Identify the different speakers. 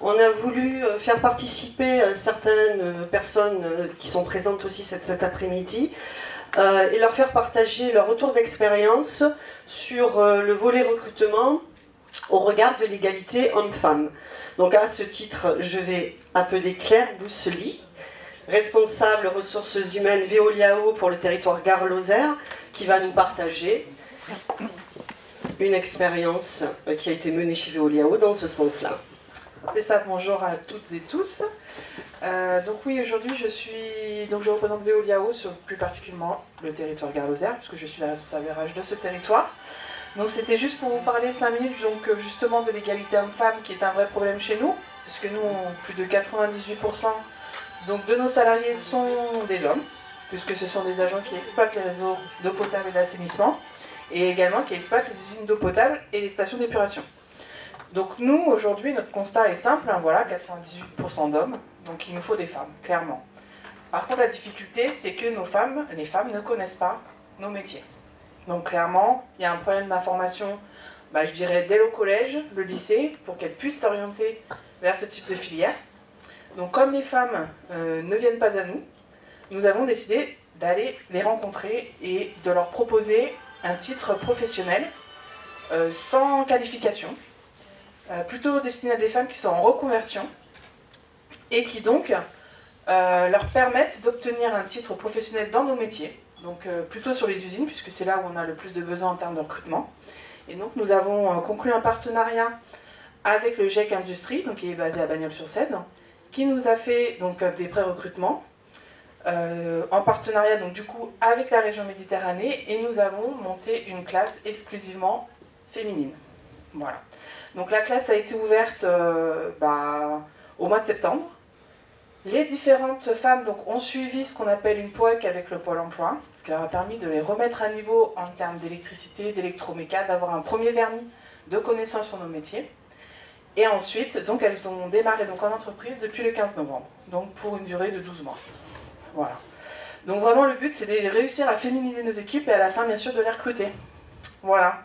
Speaker 1: On a voulu faire participer certaines personnes qui sont présentes aussi cet après-midi et leur faire partager leur retour d'expérience sur le volet recrutement au regard de l'égalité homme-femme. Donc à ce titre, je vais appeler Claire Boussely, responsable ressources humaines Veoliao pour le territoire Gare-Lozère, qui va nous partager une expérience qui a été menée chez Veoliao dans ce sens-là.
Speaker 2: C'est ça, bonjour à toutes et tous. Donc oui, aujourd'hui je représente Veoliao sur plus particulièrement le territoire Gare-Lozère, puisque je suis la responsable RH de ce territoire. Donc c'était juste pour vous parler 5 minutes donc, justement de l'égalité homme-femme qui est un vrai problème chez nous, puisque nous, plus de 98% donc, de nos salariés sont des hommes, puisque ce sont des agents qui exploitent les réseaux d'eau potable et d'assainissement, et également qui exploitent les usines d'eau potable et les stations d'épuration. Donc nous, aujourd'hui, notre constat est simple, hein, voilà, 98% d'hommes, donc il nous faut des femmes, clairement. Par contre, la difficulté, c'est que les femmes ne connaissent pas nos métiers. Donc clairement, il y a un problème d'information, je dirais, dès le collège, le lycée, pour qu'elles puissent s'orienter vers ce type de filière. Donc comme les femmes ne viennent pas à nous, nous avons décidé d'aller les rencontrer et de leur proposer un titre professionnel sans qualification, plutôt destiné à des femmes qui sont en reconversion et qui donc leur permettent d'obtenir un titre professionnel dans nos métiers, donc plutôt sur les usines puisque c'est là où on a le plus de besoins en termes de recrutement. Et donc nous avons conclu un partenariat avec le GIEC Industrie, donc qui est basé à Bagnols-sur-Cèze, qui nous a fait donc des pré-recrutements en partenariat donc du coup avec la région Méditerranée, et nous avons monté une classe exclusivement féminine. Voilà. Donc la classe a été ouverte au mois de septembre. Les différentes femmes donc, ont suivi ce qu'on appelle une POEC avec le Pôle emploi, ce qui leur a permis de les remettre à niveau en termes d'électricité, d'électroméca, d'avoir un premier vernis de connaissances sur nos métiers. Et ensuite, donc, elles ont démarré donc, en entreprise depuis le 15 novembre, donc pour une durée de 12 mois. Voilà. Donc vraiment, le but, c'est de réussir à féminiser nos équipes et à la fin, bien sûr, de les recruter. Voilà.